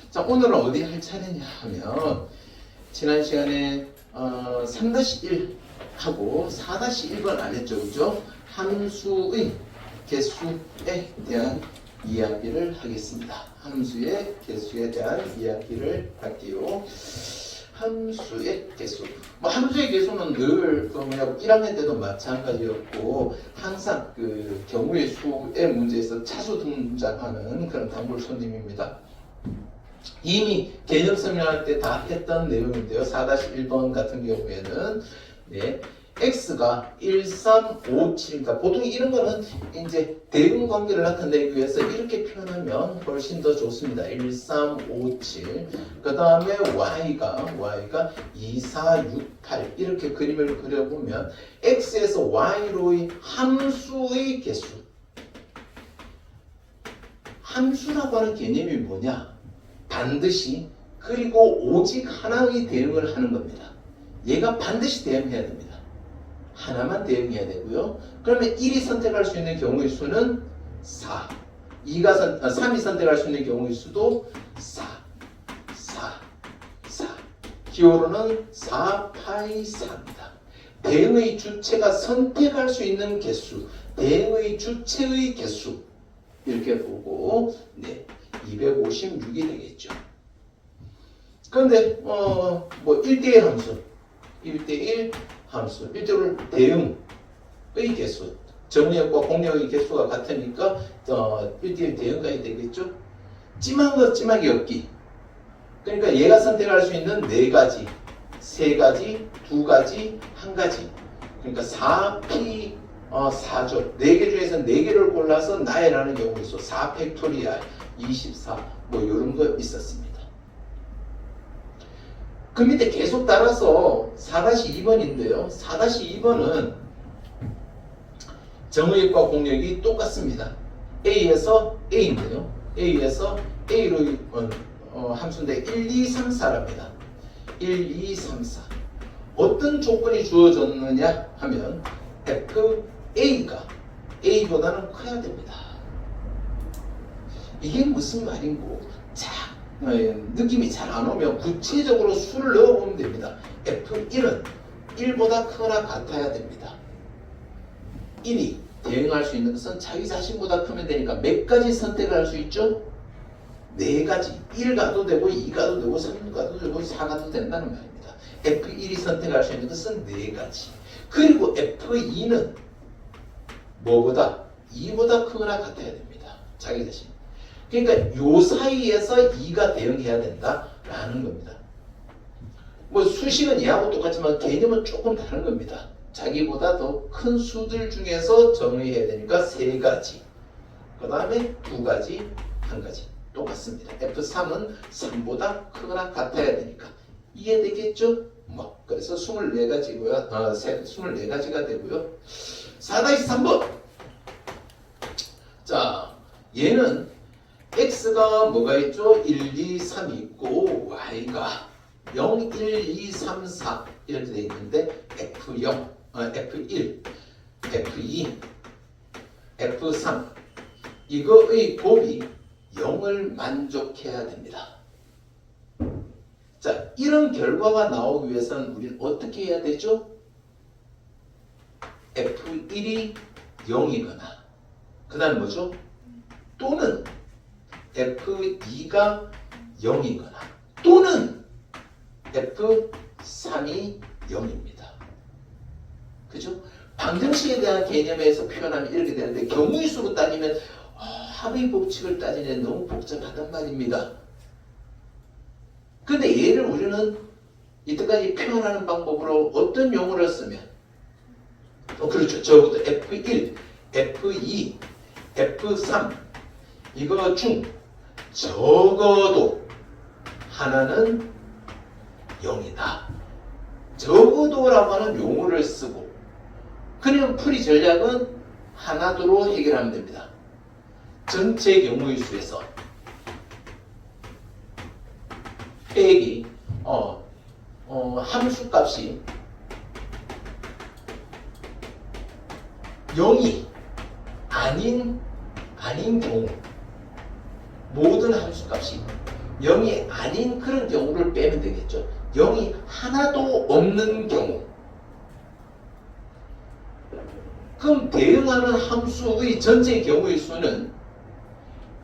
자, 오늘은 어디 할 차례냐 하면 지난 시간에 3-1 하고 4-1번 안 했죠, 그죠? 함수의 개수에 대한 이야기를 하겠습니다. 함수의 개수에 대한 이야기를 할게요. 함수의 개수. 함수의 개수는 늘 1학년 때도 마찬가지였고 항상 그 경우의 수의 문제에서 차수 등장하는 그런 단골 손님입니다. 이미 개념 설명할 때 다 했던 내용인데요. 4-1번 같은 경우에는 x가 1, 3, 5, 7입니다. 보통 이런 거는 이제 대응 관계를 나타내기 위해서 이렇게 표현하면 훨씬 더 좋습니다. 1, 3, 5, 7. 그 다음에 y가 2, 4, 6, 8 이렇게 그림을 그려보면 x에서 y로의 함수의 개수. 함수라고 하는 개념이 뭐냐? 반드시 그리고 오직 하나의 대응을 하는 겁니다. 얘가 반드시 대응해야 됩니다. 하나만 대응해야 되고요. 그러면 1이 선택할 수 있는 경우의 수는 4. 3이 선택할 수 있는 경우의 수도 4. 기호로는 4, 8, 4입니다. 대응의 주체가 선택할 수 있는 개수, 대응의 주체의 개수 이렇게 보고 256이 되겠죠. 그런데 1대1 함수, 1대1 함수, 1대1 대응의 개수, 정의역과 공역의 개수가 같으니까 1대1 대응가야 되겠죠. 찜한 것 찜하게 엮기. 그러니까 얘가 선택할 수 있는 4가지, 3가지, 2가지, 1가지. 그러니까 4P 4조, 4개 중에서 4개를 골라서 나열하는 경우 있어. 4 팩토리알, 24, 이런 거 있었습니다. 그 밑에 계속 따라서 4-2번인데요. 4-2번은 정의역과 공역이 똑같습니다. A에서 A인데요. A에서 A로 함수인데 1, 2, 3, 4랍니다. 1, 2, 3, 4. 어떤 조건이 주어졌느냐 하면 FA가 A보다는 커야 됩니다. 이게 무슨 말인고? 느낌이 잘 안 오면 구체적으로 수를 넣어보면 됩니다. F1은 1보다 크거나 같아야 됩니다. 1이 대응할 수 있는 것은 자기 자신보다 크면 되니까 몇 가지 선택을 할 수 있죠? 4가지. 1 가도 되고 2 가도 되고 3 가도 되고 4 가도 된다는 말입니다. F1이 선택할 수 있는 것은 4가지. 그리고 F2는 뭐보다? 2보다 크거나 같아야 됩니다. 자기 자신. 그러니까 요 사이에서 2가 대응해야 된다라는 겁니다. 수식은 얘하고 똑같지만 개념은 조금 다른 겁니다. 자기보다 더 큰 수들 중에서 정의해야 되니까 3가지. 그 다음에 2가지, 1가지. 똑같습니다. F3은 3보다 크거나 같아야 되니까. 이해되겠죠? 그래서 24가지고요. 24가지가 되고요. 4-3번. 자, 얘는 x가 뭐가 있죠? 1, 2, 3 있고 y가 0, 1, 2, 3, 4 이렇게 되어 있는데 F0, F1, F2, F3 이거의 곱이 0을 만족해야 됩니다. 자, 이런 결과가 나오기 위해서는 우리는 어떻게 해야 되죠? F1이 0이거나 그 다음 뭐죠? 또는 F2가 0이거나 또는 F3이 0입니다. 그죠? 방정식에 대한 개념에서 표현하면 이렇게 되는데 경우의 수로 따지면 합의 법칙을 따지면 너무 복잡하단 말입니다. 근데 얘를 우리는 이때까지 표현하는 방법으로 어떤 용어를 쓰면 그렇죠. 저부터 F1, F2, F3 이거 중 적어도 하나는 0이다. 적어도라고 하는 용어를 쓰고 그러면 풀이 전략은 하나도로 해결하면 됩니다. 전체 경우의 수에서 빼기 함수값이 0이 아닌 경우 모든 함수값이 0이 아닌 그런 경우를 빼면 되겠죠. 0이 하나도 없는 경우. 그럼 대응하는 함수의 전체 경우의 수는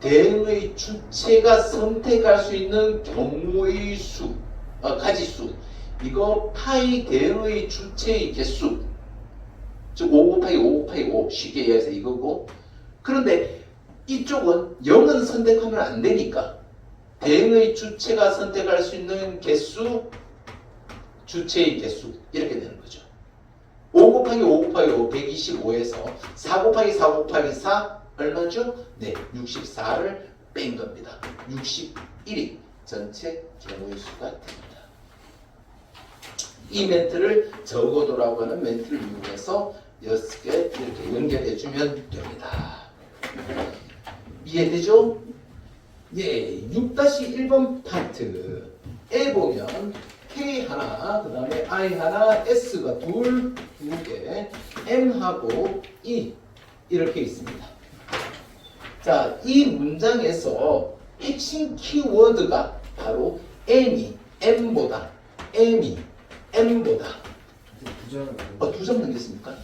대응의 주체가 선택할 수 있는 경우의 수, 가지수. 이거 파이 대응의 주체의 개수. 즉 5 곱하기 5 곱하기 5 쉽게 이해해서 이거고. 그런데 이쪽은 0은 선택하면 안 되니까 대응의 주체가 선택할 수 있는 개수, 주체의 개수 이렇게 되는 거죠. 5 곱하기 5 곱하기 5 125에서 4 곱하기 4 곱하기 4 얼마죠? 네, 64를 뺀 겁니다. 61이 전체 경우의 수가 됩니다. 이 멘트를 적어도라고 하는 멘트를 이용해서 6개 이렇게 연결해주면 됩니다. 이해되죠? 예, 6-1번 파트에 보면 K 하나, 그 다음에 I 하나, S가 두 개, M하고 E 이렇게 있습니다. 자, 이 문장에서 핵심 키워드가 바로 M이 M보다 두 점 넘겼습니까?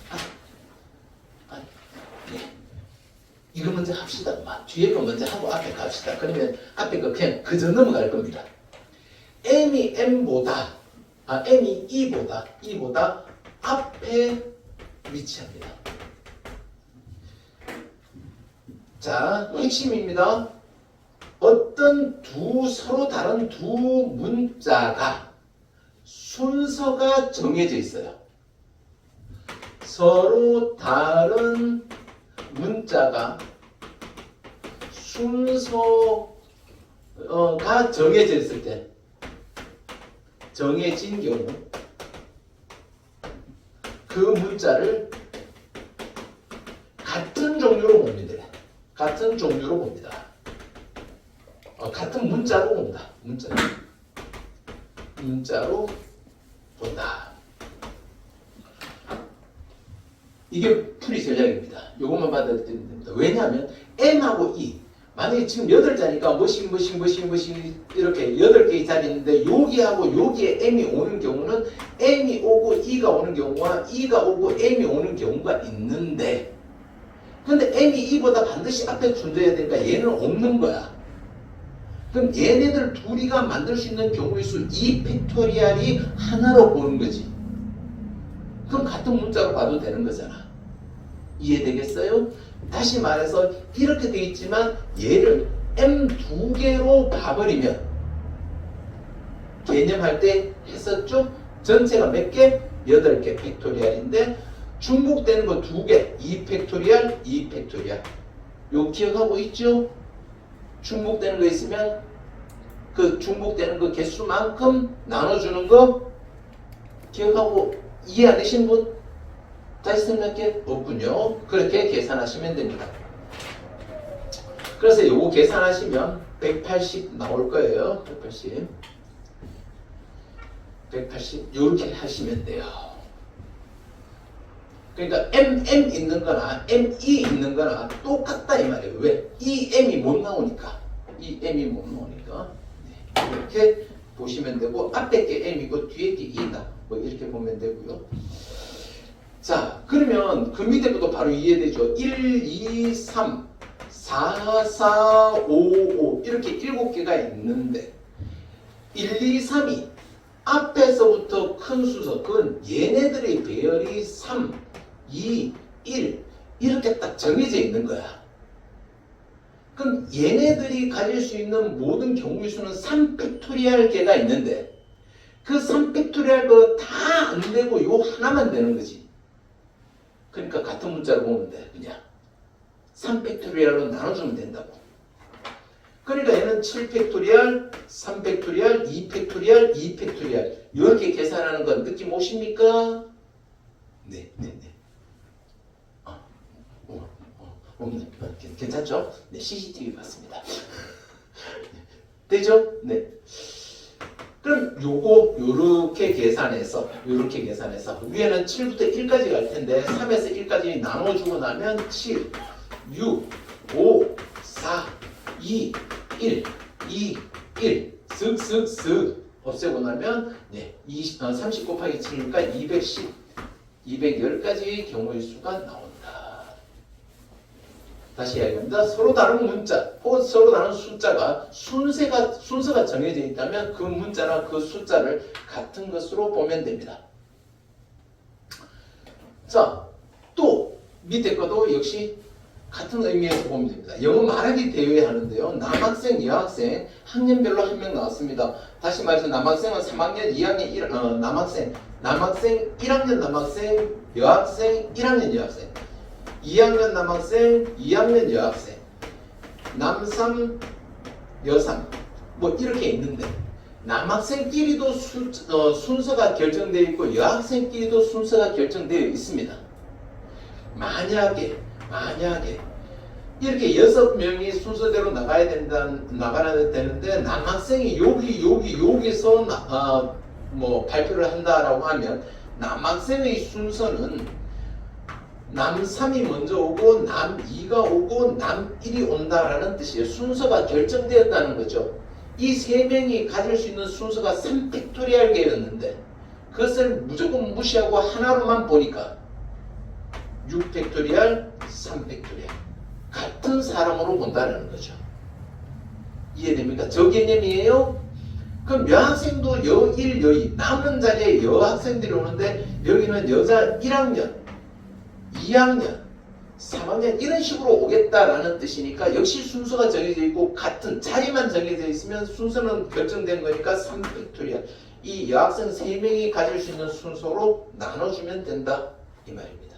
네. 이거 먼저 합시다. 뒤에 거 먼저 하고 앞에 갑시다. 그러면 앞에 거 그냥 그저 넘어갈 겁니다. M이 M보다, M이 E보다 앞에 위치합니다. 자, 핵심입니다. 어떤 서로 다른 두 문자가 순서가 정해져 있어요. 서로 다른 문자가 순서가 정해져 있을 때, 정해진 경우 그 문자를 같은 종류로 봅니다. 같은 종류로 봅니다. 같은 문자로 봅니다. 문자로 본다. 이게 풀이 전략입니다. 이것만 받아들이면 됩니다. 왜냐하면 M하고 E, 만약에 지금 8자니까 뭐씩 이렇게 8개의 자리 있는데 여기하고 여기에 M이 오는 경우는 M이 오고 E가 오는 경우와 E가 오고 M이 오는 경우가 있는데, 근데 M이 E보다 반드시 앞에 존재해야 되니까 얘는 없는 거야. 그럼 얘네들 둘이가 만들 수 있는 경우의 수 2팩토리얼이 하나로 보는 거지. 그럼 같은 문자로 봐도 되는 거잖아. 이해되겠어요? 다시 말해서 이렇게 돼 있지만 얘를 M 2개로 봐버리면, 개념할 때 했었죠? 전체가 몇 개? 8개 팩토리얼인데 중복되는 거 2개, 2팩토리얼. 요 기억하고 있죠? 중복되는 거 있으면 그 중복되는 거 개수만큼 나눠주는 거 기억하고 이해 안 되신 분? 다시 생각해? 없군요. 그렇게 계산하시면 됩니다. 그래서 요거 계산하시면 180 나올 거예요. 180 요렇게 하시면 돼요. 그러니까 M 있는 거나 ME 있는 거나 똑같다 이 말이에요. 왜? EM이 못 나오니까. 네. 이렇게 보시면 되고, 앞에 게 M이고 뒤에 게 E다. 뭐 이렇게 보면 되고요. 자, 그러면 그 밑에부터 바로 이해되죠. 1, 2, 3, 4, 4, 5, 5 이렇게 7개가 있는데 1, 2, 3이 앞에서부터 큰 수석, 그건 얘네들의 배열이 3, 2, 1 이렇게 딱 정해져 있는 거야. 그럼 얘네들이 가질 수 있는 모든 경우의 수는 3팩토리얼 개가 있는데 그 3팩토리얼 거 다 안 되고 요 하나만 되는 거지. 그러니까 같은 문자로 보면 돼. 그냥 3팩토리얼로 나눠주면 된다고. 그러니까 얘는 7팩토리얼, 3팩토리얼, 2팩토리얼, 2팩토리얼 이렇게 계산하는 건 느낌 오십니까? 네. 괜찮죠? 네, CCTV 봤습니다. 되죠? 네. 그럼 요렇게 계산해서 위에는 7부터 1까지 갈 텐데 3에서 1까지 나눠주고 나면 7, 6, 5, 4, 2, 1, 2, 1 쓱쓱쓱 없애고 나면 30 곱하기 7이니까 210 210가지의 경우의 수가 나온다. 다시 이야기합니다. 서로 다른 문자 혹은 서로 다른 숫자가 순서가 정해져 있다면 그 문자나 그 숫자를 같은 것으로 보면 됩니다. 자, 또 밑에 것도 역시 같은 의미에서 보면 됩니다. 영어 말하기 대회 하는데요. 남학생, 여학생 학년별로 한 명 나왔습니다. 다시 말해서 남학생은 3학년, 2학년, 남학생 1학년 남학생, 여학생 1학년 여학생 2학년 남학생, 2학년 여학생 남3, 여3 뭐 이렇게 있는데 남학생끼리도 순서가 결정되어 있고 여학생끼리도 순서가 결정되어 있습니다. 만약에 이렇게 6명이 순서대로 나가야 되는데 남학생이 여기서 발표를 한다라고 하면 남학생의 순서는 남3이 먼저 오고 남2가 오고 남1이 온다라는 뜻이에요. 순서가 결정되었다는 거죠. 이 세 명이 가질 수 있는 순서가 3팩토리얼 개였는데 그것을 무조건 무시하고 하나로만 보니까 6팩토리얼, 3팩토리얼 같은 사람으로 본다는 거죠. 이해됩니까? 저 개념이에요. 그럼 여학생도 여1, 여2 남은 자리에 여학생들이 오는데 여기는 여자 1학년, 2학년, 3학년 이런 식으로 오겠다라는 뜻이니까 역시 순서가 정해져 있고 같은 자리만 정해져 있으면 순서는 결정된 거니까 3팩토리얼 이 여학생 3명이 가질 수 있는 순서로 나눠주면 된다 이 말입니다.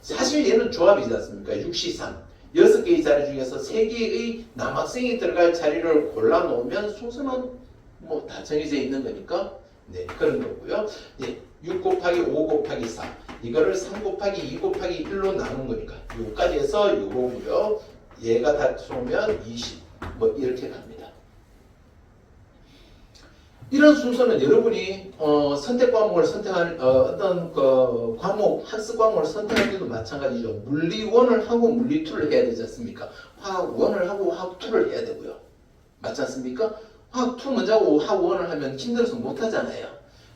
사실 얘는 조합이지 않습니까? 6C3 6개의 자리 중에서 3개의 남학생이 들어갈 자리를 골라놓으면 순서는 뭐 다 정해져 있는 거니까 그런 거고요. 6 곱하기 5 곱하기 4 이거를 3 곱하기 2 곱하기 1로 나눈 거니까 요까지 해서 요거고요. 얘가 다 쏘면 20 뭐 이렇게 갑니다. 이런 순서는 여러분이 선택 과목을 선택하는 어떤 그 과목 학습 과목을 선택할 때도 마찬가지죠. 물리 1을 하고 물리 2를 해야 되지 않습니까? 화학 1을 하고 화학 2를 해야 되고요. 맞지 않습니까? 화학 2 먼저 하고 화학 1을 하면 힘들어서 못 하잖아요.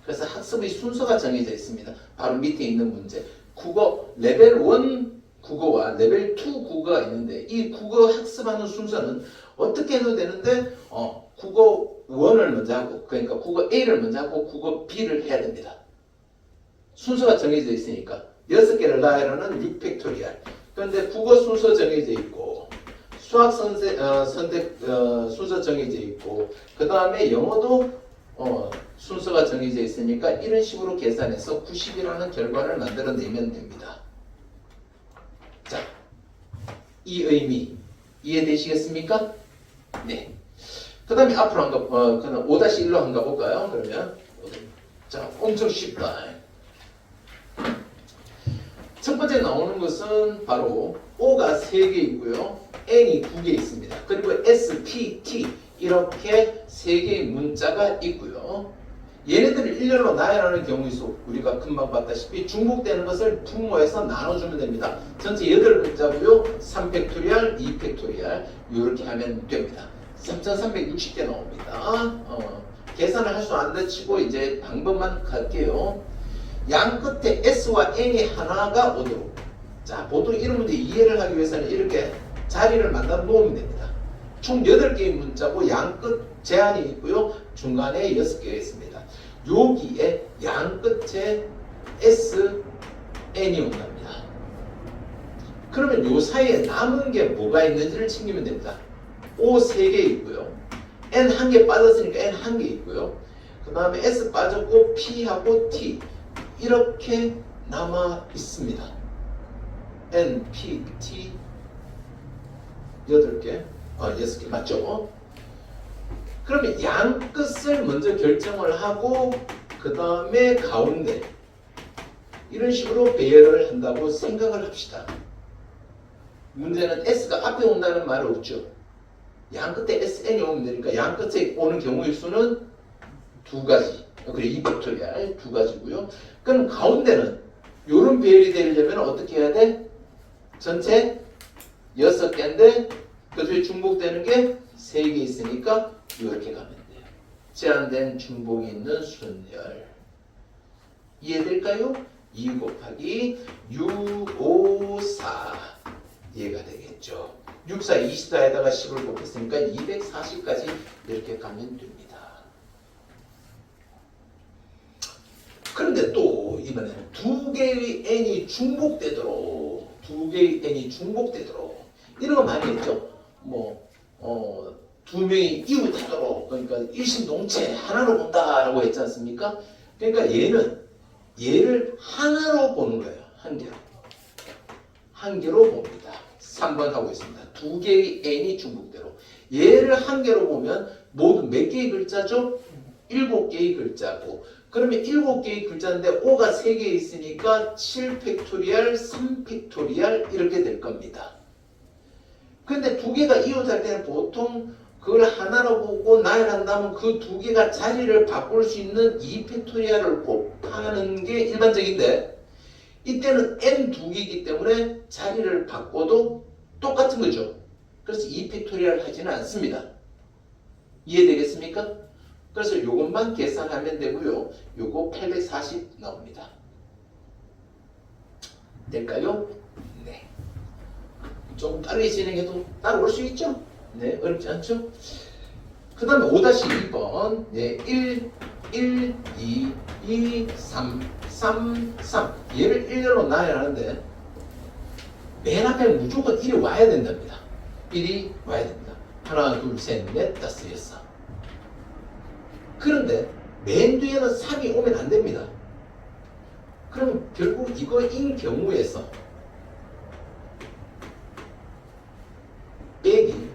그래서 학습의 순서가 정해져 있습니다. 바로 밑에 있는 문제. 국어 레벨 1 국어와 레벨 2 국어가 있는데 이 국어 학습하는 순서는 어떻게 해도 되는데 국어 1을 먼저 하고 그러니까 국어 A를 먼저 하고 국어 B를 해야 됩니다. 순서가 정해져 있으니까 6개를 나열하는 6팩토리얼. 그런데 국어 순서 정해져 있고 수학 선택 순서 정해져 있고 그 다음에 영어도 순서가 정해져 있으니까 이런 식으로 계산해서 90이라는 결과를 만들어내면 됩니다. 자, 이 의미 이해되시겠습니까? 네. 그 다음에 앞으로 그냥 5-1로 한가 볼까요? 그러면 자, 엄청 쉽다. 첫 번째 나오는 것은 바로 O가 3개 있고요. N이 2개 있습니다. 그리고 S, P, T 이렇게 3개의 문자가 있고요. 얘네들을 일렬로 나열하는 경우에 우리가 금방 봤다시피 중복되는 것을 분모해서 나눠주면 됩니다. 전체 8글자고요. 3팩토리얼, 2팩토리얼 이렇게 하면 됩니다. 3360개 나옵니다. 계산을 할 수 안 돼 치고 이제 방법만 갈게요. 양 끝에 S와 N이 하나가 오도록. 자, 보통 이런 문제 이해를 하기 위해서는 이렇게 자리를 만들어 놓으면 됩니다. 총 8개의 문자고 양 끝 제한이 있고요. 중간에 6개가 있습니다. 여기에 양 끝에 S, N이 온답니다. 그러면 요 사이에 남은 게 뭐가 있는지를 챙기면 됩니다. O 3개 있고요. N 1개 빠졌으니까 N 1개 있고요. 그 다음에 S 빠졌고 P하고 T 이렇게 남아 있습니다. N, P, T 8개 6개 맞죠? 그러면 양 끝을 먼저 결정을 하고 그 다음에 가운데 이런 식으로 배열을 한다고 생각을 합시다. 문제는 S가 앞에 온다는 말 없죠. 양 끝에 SN이 오면 되니까 양 끝에 오는 경우의 수는 2가지. 그래 2팩토리얼 2가지고요. 그럼 가운데는 이런 배열이 되려면 어떻게 해야 돼? 전체 6개인데 그 중에 중복되는 게 3개 있으니까 이렇게 가면 돼요. 제한된 중복이 있는 순열. 이해될까요? 2 곱하기 6, 5, 4 이해가 되겠죠. 6, 4, 24에다가 10을 곱했으니까 240까지 이렇게 가면 됩니다. 그런데 또 이번에는 두 개의 n이 중복되도록 이런 거 많이 했죠. 두 명이 이웃하도록, 그러니까 일심동체 하나로 본다라고 했지 않습니까? 그러니까 얘를 하나로 보는 거예요. 한 개로 봅니다. 3번 하고 있습니다. 두 개의 n이 중복되도록. 얘를 한 개로 보면 모두 몇 개의 글자죠? 7개의 글자고, 그러면 7개의 글자인데 5가 3개 있으니까 7팩토리얼, 3팩토리얼 이렇게 될 겁니다. 근데 두 개가 이웃할 때는 보통 그걸 하나로 보고 나열한다면 그 두 개가 자리를 바꿀 수 있는 2팩토리얼을 곱하는 게 일반적인데, 이때는 n 두 개이기 때문에 자리를 바꿔도 똑같은 거죠. 그래서 2팩토리얼 하지는 않습니다. 이해되겠습니까? 그래서 요것만 계산하면 되고요. 요거 840 나옵니다. 될까요? 네. 좀 빠르게 진행해도 따라올 수 있죠? 네, 어렵지 않죠? 그 다음에 5-2번. 네, 1, 2, 2, 3, 3, 3. 얘를 1로 나열하는데 맨 앞에 무조건 1이 와야 된답니다. 1이 와야 됩니다. 하나, 둘, 셋, 넷, 다섯, 여섯. 그런데 맨 뒤에는 3이 오면 안 됩니다. 그럼 결국 이거인 경우에서 빼기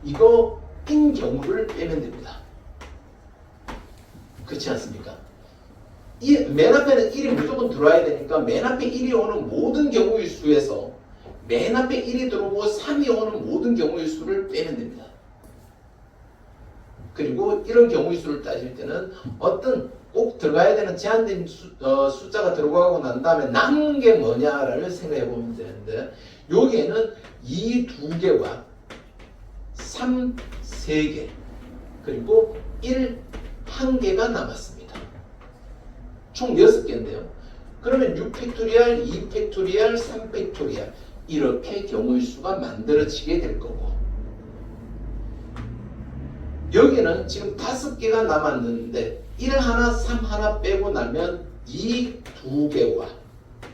이거인 경우를 빼면 됩니다. 그렇지 않습니까? 맨 앞에는 1이 무조건 들어와야 되니까 맨 앞에 1이 오는 모든 경우의 수에서 맨 앞에 1이 들어오고 3이 오는 모든 경우의 수를 빼면 됩니다. 그리고 이런 경우의 수를 따질 때는 어떤 꼭 들어가야 되는 제한된 숫자가 들어가고 난 다음에 남은 게 뭐냐를 생각해 보면 되는데, 여기에는 2 2개와 3 3개 그리고 1 1개가 남았습니다. 총 6개인데요. 그러면 6팩토리얼, 2팩토리얼, 3팩토리얼 이렇게 경우의 수가 만들어지게 될 거고, 여기는 지금 5개가 남았는데 1 하나, 3 하나 빼고 나면 2 2개와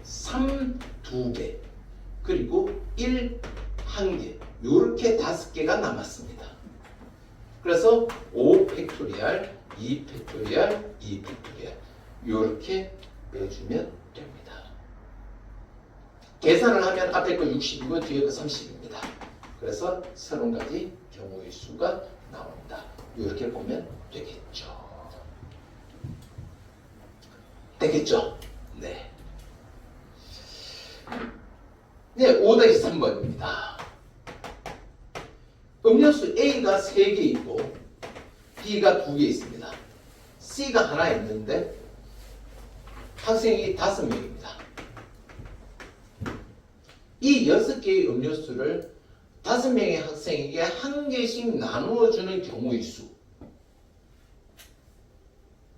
3 2개 그리고 1 1개 이렇게 5개가 남았습니다. 그래서 5팩토리얼, 2팩토리얼, 2팩토리얼 이렇게 빼주면 됩니다. 계산을 하면 앞에 거 60이고 뒤에 거 30입니다. 그래서 30가지 경우의 수가 나온다. 이렇게 보면 되겠죠. 되겠죠? 네. 네, 5-3번입니다. 음료수 A가 3개 있고 B가 2개 있습니다. C가 하나 있는데 학생이 5명입니다. 이 6개의 음료수를 5명의 학생에게 1개씩 나누어주는 경우의 수.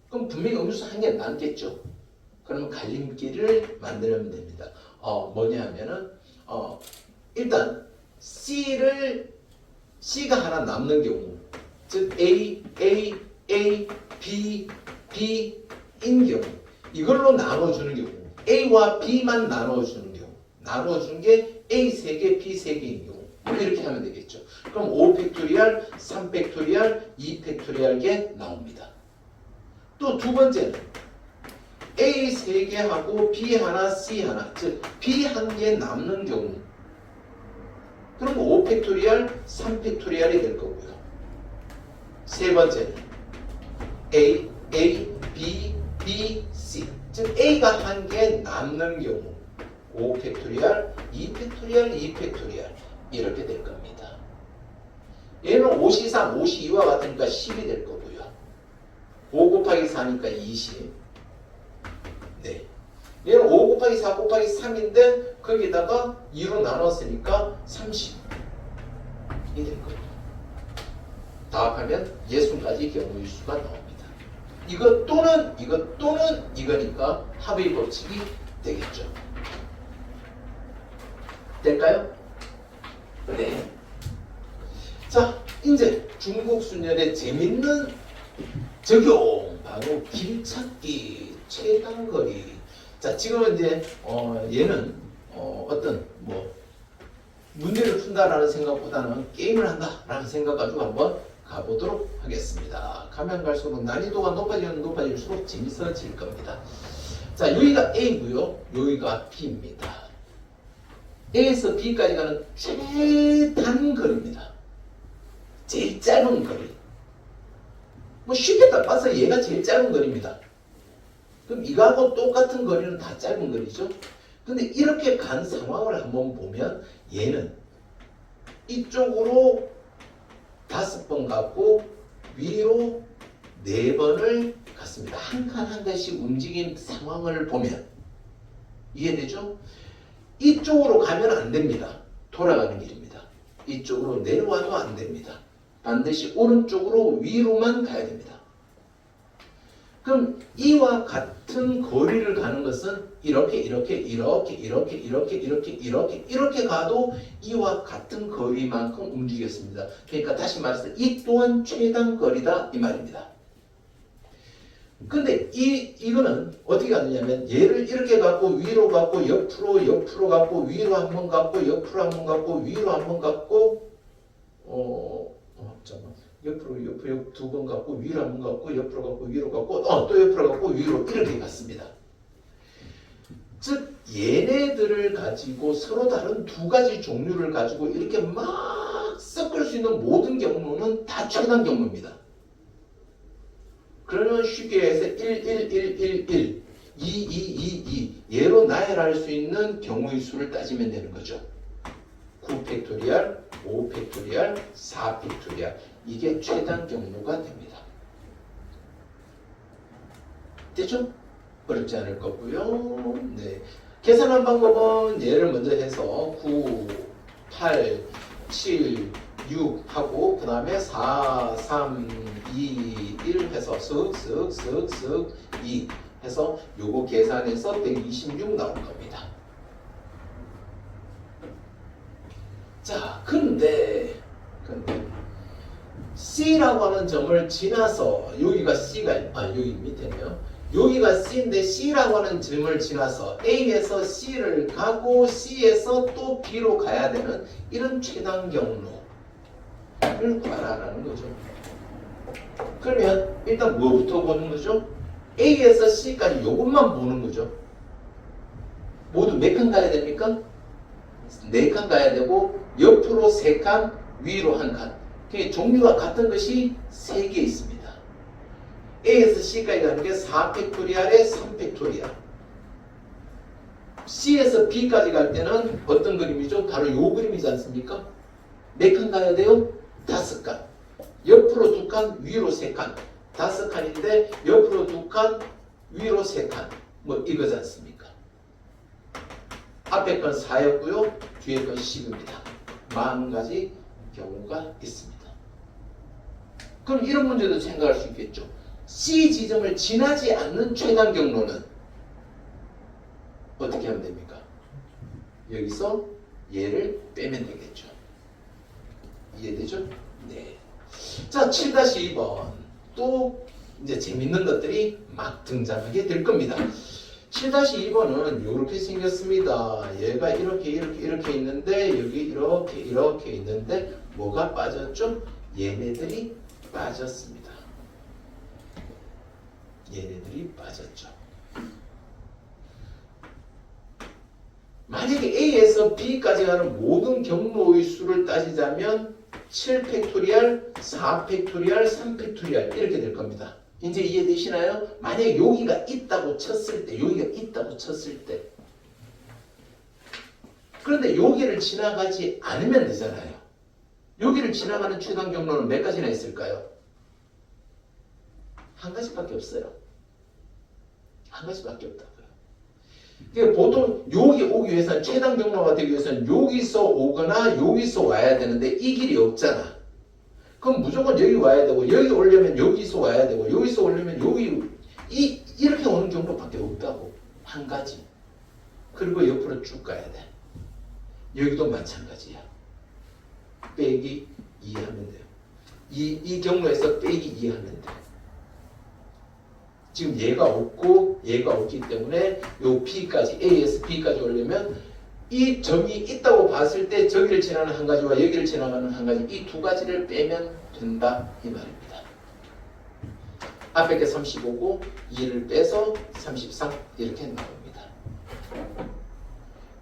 그럼 분명히 음료수 1개 남겠죠. 그러면 갈림길을 만들면 됩니다. 뭐냐 하면은 일단 C가 하나 남는 경우, 즉 A, B, B인 경우, 이걸로 나눠주는 경우, A와 B만 나눠주는 경우, 나눠준 게 A 3개, B 3개인 경우, 이렇게 하면 되겠죠. 그럼 5팩토리얼, 3팩토리얼, 2팩토리얼게 나옵니다. 또 두 번째는 A 3개하고 B 하나, C 하나, 즉 B 1개 남는 경우, 그럼 5팩토리얼, 3팩토리얼이 될 거고요. 세 번째는 A, B, C, 즉 A가 1개 남는 경우 5팩토리얼, 2팩토리얼, 2팩토리얼 이렇게 될 겁니다. 얘는 5시 3, 5시 2와 같으니까 10이 될 거고요. 5 곱하기 4니까 20. 네. 얘는 5 곱하기 4 곱하기 3인데 거기다가 2로 나눴으니까 30이 될 거예요. 답하면 60가지 경우의 수가 나옵니다. 이것 또는 이거니까 합의 법칙이 되겠죠. 될까요? 네. 자, 이제 중국 순열의 재밌는 적용, 바로 길찾기 최단거리. 자, 지금은 이제 얘는 어떤 뭐 문제를 푼다라는 생각보다는 게임을 한다라는 생각 가지고 한번 가보도록 하겠습니다. 가면 갈수록 난이도가 높아질수록 재밌어질 겁니다. 자, 여기가 A고요, 여기가 B입니다. A에서 B까지 가는 최단 거리입니다. 제일 짧은 거리. 뭐 쉽게 딱 봐서 얘가 제일 짧은 거리입니다. 그럼 이거하고 똑같은 거리는 다 짧은 거리죠. 근데 이렇게 간 상황을 한번 보면 얘는 이쪽으로 5번 갔고 위로 4번을 갔습니다. 한 칸 한 칸씩 움직인 상황을 보면 이해되죠? 이쪽으로 가면 안 됩니다. 돌아가는 길입니다. 이쪽으로 내려와도 안 됩니다. 반드시 오른쪽으로 위로만 가야 됩니다. 그럼 이와 같은 거리를 가는 것은 이렇게 가도 이와 같은 거리만큼 움직였습니다. 그러니까 다시 말해서 이 또한 최단 거리다 이 말입니다. 근데 이거는 어떻게 가느냐면 얘를 이렇게 갖고 위로 갖고 옆으로 갖고 위로 한번 갖고 옆으로 한번 갖고 위로 한번 갖고 잠깐만. 옆으로 2번 갖고 위로 한번 갖고 옆으로 갖고 위로 갖고 또 옆으로 갖고 위로 이렇게 갔습니다. 즉 얘네들을 가지고 서로 다른 두 가지 종류를 가지고 이렇게 막 섞을 수 있는 모든 경로는 다 최단 경로입니다. 그러면 쉽게 해서 1 2 얘로 나열할 수 있는 경우의 수를 따지면 되는 거죠. 9 팩토리얼, 5 팩토리얼, 4 팩토리얼. 이게 최단 경로가 됩니다. 됐죠? 어렵지 않을 거고요. 네. 계산한 방법은 얘를 먼저 해서 9, 8, 7, 6 하고 그 다음에 4, 3, 2, 1 해서 쓱 2 해서 요거 계산해서 126 나올 겁니다. 자, 근데 C라고 하는 점을 지나서 여기가 C가 여기 밑에네요. 여기가 C인데 C라고 하는 점을 지나서 A에서 C를 가고 C에서 또 B로 가야 되는 이런 최단 경로를 구하라는 거죠. 그러면 일단 뭐부터 보는 거죠? A에서 C까지 요것만 보는 거죠. 모두 몇 칸 가야 됩니까? 4칸 가야 되고 옆으로 3칸, 위로 1칸. 종류가 같은 것이 3개 있습니다. A에서 C까지 가는 게 4팩토리얼에 3팩토리얼. C에서 B까지 갈 때는 어떤 그림이죠? 바로 요 그림이지 않습니까? 몇 칸 가야 돼요? 5칸. 옆으로 2칸, 위로 3칸. 5칸인데 옆으로 2칸, 위로 3칸. 뭐 이거지 않습니까? 앞에 건 4였고요. 뒤에 건 10입니다. 40가지 경우가 있습니다. 그럼 이런 문제도 생각할 수 있겠죠. C 지점을 지나지 않는 최단 경로는 어떻게 하면 됩니까? 여기서 얘를 빼면 되겠죠. 이해되죠? 네. 자, 7-2번. 또 이제 재밌는 것들이 막 등장하게 될 겁니다. 7-2번은 이렇게 생겼습니다. 얘가 이렇게 있는데 여기 이렇게 있는데 뭐가 빠졌죠? 얘네들이 빠졌습니다. 얘네들이 빠졌죠. 만약에 A에서 B까지 가는 모든 경로의 수를 따지자면 7팩토리얼, 4팩토리얼, 3팩토리얼 이렇게 될 겁니다. 이제 이해되시나요? 만약에 여기가 있다고 쳤을 때 그런데 여기를 지나가지 않으면 되잖아요. 여기를 지나가는 최단 경로는 몇 가지나 있을까요? 한 가지밖에 없어요. 한 가지밖에 없다고요. 그러니까 보통 여기 오기 위해서는 최단 경로가 되기 위해서는 여기서 오거나 여기서 와야 되는데 이 길이 없잖아. 그럼 무조건 여기 와야 되고 여기 오려면 여기서 와야 되고 여기서 오려면 여기 이렇게 오는 경로밖에 없다고. 한 가지. 그리고 옆으로 쭉 가야 돼. 여기도 마찬가지야. 빼기 2 하면 돼요. 이 경로에서 빼기 2 하면 돼. 지금 얘가 없고 얘가 없기 때문에 요 B까지 A에서 B까지 오려면 이 점이 있다고 봤을 때 저기를 지나는 한 가지와 여기를 지나가는 한 가지 이 두 가지를 빼면 된다 이 말입니다. 앞에 게 35고 2를 빼서 33 이렇게 나옵니다.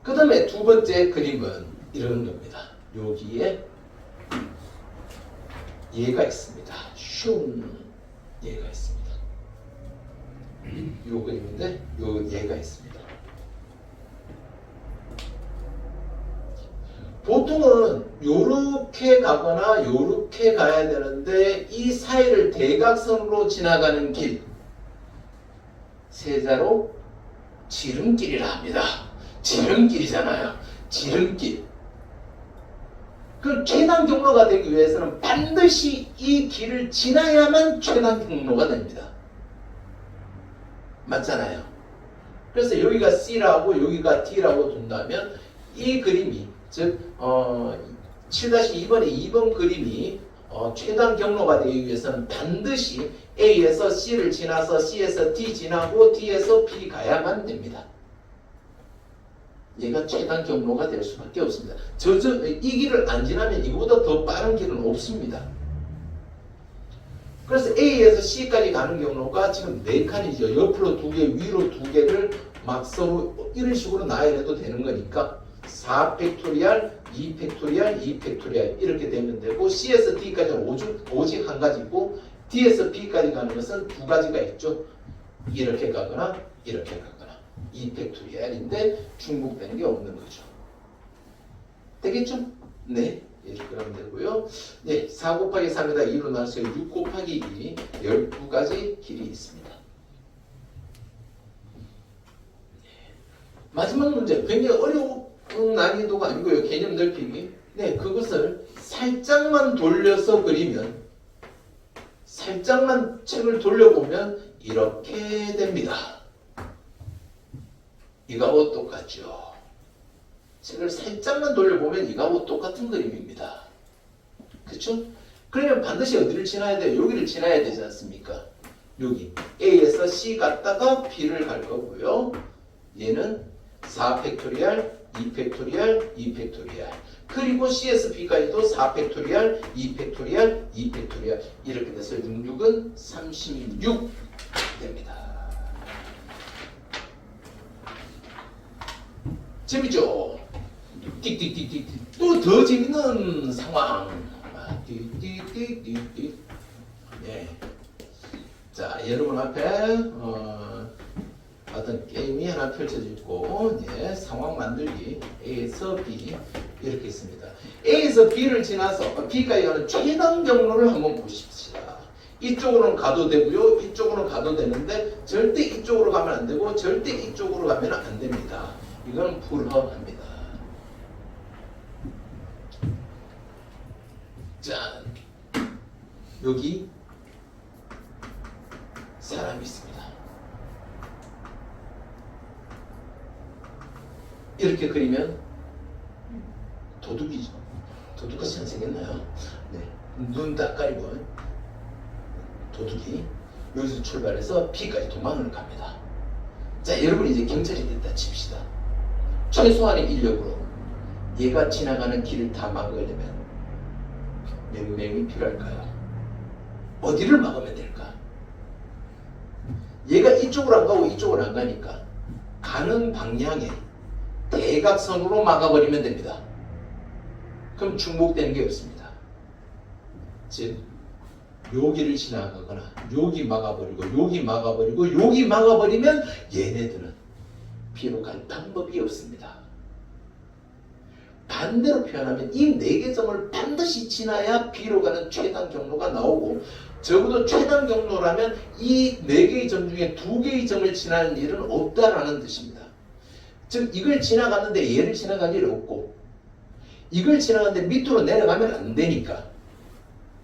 그 다음에 두 번째 그림은 이런 겁니다. 여기에 얘가 있습니다. 슝 얘가 있습니다. 요 그림인데 요 얘가 있습니다. 보통은 요렇게 가거나 요렇게 가야 되는데 이 사이를 대각선으로 지나가는 길 세자로 지름길이라 합니다. 지름길이잖아요. 지름길. 그 최단 경로가 되기 위해서는 반드시 이 길을 지나야만 최단 경로가 됩니다. 맞잖아요. 그래서 여기가 C라고 여기가 D라고 둔다면 이 그림이 즉 7-2번의 2번 그림이 최단 경로가 되기 위해서는 반드시 A에서 C를 지나서 C에서 D 지나고 D에서 B 가야만 됩니다. 얘가 최단 경로가 될 수밖에 없습니다. 이 길을 안 지나면 이거보다 더 빠른 길은 없습니다. 그래서 A에서 C까지 가는 경로가 지금 4칸이죠. 옆으로 2개, 위로 2개를 막 서로 이런 식으로 나열해도 되는 거니까 4팩토리얼, 2팩토리얼, 2팩토리얼 이렇게 되면 되고 C에서 D까지는 오직 한 가지고 D에서 B까지 가는 것은 두 가지가 있죠. 이렇게 가거나 이렇게 가거나 2팩토리얼인데 중복되는 게 없는 거죠. 되겠죠? 네. 이렇게 하면 되고요. 네, 4 곱하기 3에다 2로 나눠서 6 곱하기 2 12가지 길이 있습니다. 마지막 문제 굉장히 어려운 난이도가 아니고요. 개념 넓히기. 네, 그것을 살짝만 돌려서 그리면 살짝만 책을 돌려보면 이렇게 됩니다. 이거하고 똑같죠. 책을 살짝만 돌려보면 이거하고 똑같은 그림입니다. 그렇죠? 그러면 반드시 어디를 지나야 돼요? 여기를 지나야 되지 않습니까? 여기 A에서 C 갔다가 B를 갈 거고요. 얘는 4팩토리얼, 2팩토리얼, 2팩토리얼 그리고 C에서 B까지도 4팩토리얼, 2팩토리얼, 2팩토리얼 이렇게 돼서 66은 36 됩니다. 재밌죠? 띡띡띡띡 또 더 재밌는 상황. 띡띡띡띡. 네. 자, 여러분 앞에 어떤 게임이 하나 펼쳐져 있고, 네, 상황 만들기 A에서 B 이렇게 있습니다. A에서 B를 지나서 B까지 가는 최단 경로를 한번 보십시다. 이쪽으로는 가도 되고요, 이쪽으로는 가도 되는데 절대 이쪽으로 가면 안 되고 절대 이쪽으로 가면 안 됩니다. 이건 불허합니다. 자, 여기 사람이 있습니다. 이렇게 그리면 도둑이죠. 도둑같이 안 생겼나요? 네. 눈 딱 가리고 도둑이 여기서 출발해서 B까지 도망을 갑니다. 자, 여러분 이제 경찰이 됐다 칩시다. 최소한의 인력으로 얘가 지나가는 길을 다 막으려면 몇 명이 필요할까요? 어디를 막으면 될까? 얘가 이쪽으로 안 가고 이쪽으로 안 가니까 가는 방향에 대각선으로 막아버리면 됩니다. 그럼 중복되는 게 없습니다. 즉 여기를 지나가거나 여기 막아버리고 여기 막아버리고 여기 막아버리면 얘네들은 B로 갈 방법이 없습니다. 반대로 표현하면 이 4개 점을 반드시 지나야 B로 가는 최단 경로가 나오고 적어도 최단 경로라면 이 4개의 점 중에 2개의 점을 지나는 일은 없다라는 뜻입니다. 즉 이걸 지나갔는데 얘를 지나갈 일이 없고 이걸 지나갔는데 밑으로 내려가면 안 되니까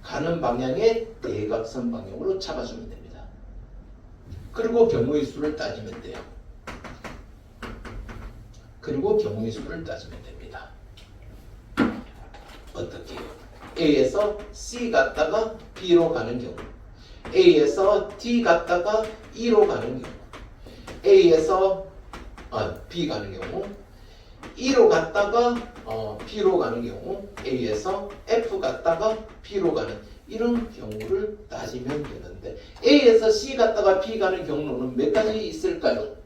가는 방향의 대각선 방향으로 잡아주면 됩니다. 그리고 경우의 수를 따지면 돼요. 그리고 경우의 수를 따지면 됩니다. 어떻게 해요? A에서 C 갔다가 B로 가는 경우, A에서 D 갔다가 E로 가는 경우, A에서 B 가는 경우, E로 갔다가 B로 가는 경우, A에서 F 갔다가 B로 가는 이런 경우를 따지면 되는데 A에서 C 갔다가 B 가는 경우는 몇 가지 있을까요?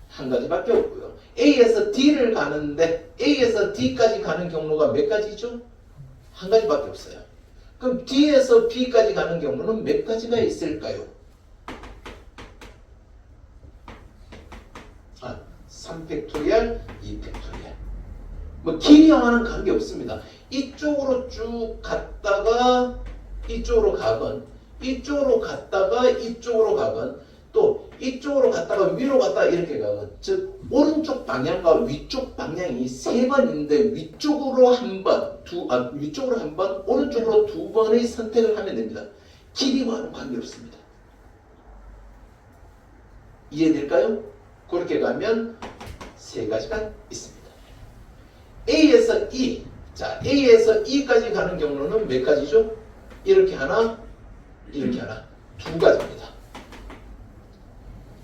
한 가지밖에 없고요. A에서 D를 가는데 A에서 D까지 가는 경로가 몇 가지죠? 한 가지밖에 없어요. 그럼 D에서 B까지 가는 경로는 몇 가지가 있을까요? 3팩토리얼, 2팩토리얼. 뭐 길이와는 관계없습니다. 이쪽으로 쭉 갔다가 이쪽으로 가건, 이쪽으로 갔다가 이쪽으로 가건, 또 이쪽으로 갔다가 위로 갔다가 이렇게 가건, 즉 오른쪽 방향과 위쪽 방향이 세 번인데 위쪽으로 한 번, 위쪽으로 한 번, 오른쪽으로 두 번의 선택을 하면 됩니다. 길이와는 관계없습니다. 이해될까요? 그렇게 가면 세 가지가 있습니다. A에서 E, 자 A에서 E까지 가는 경로는 몇 가지죠? 이렇게 하나, 이렇게 하나, 두 가지입니다.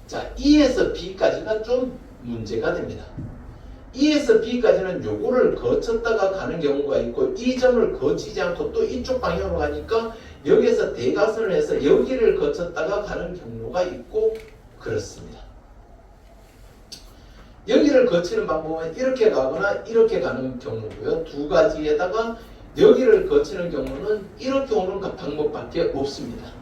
자 E에서 B까지가 좀 문제가 됩니다. E에서 B까지는 요거를 거쳤다가 가는 경우가 있고 이 점을 거치지 않고 또 이쪽 방향으로 가니까 여기에서 대각선을 해서 여기를 거쳤다가 가는 경로가 있고 그렇습니다. 여기를 거치는 방법은 이렇게 가거나 이렇게 가는 경우고요. 두 가지에다가 여기를 거치는 경우는 이렇게 오는 방법밖에 없습니다.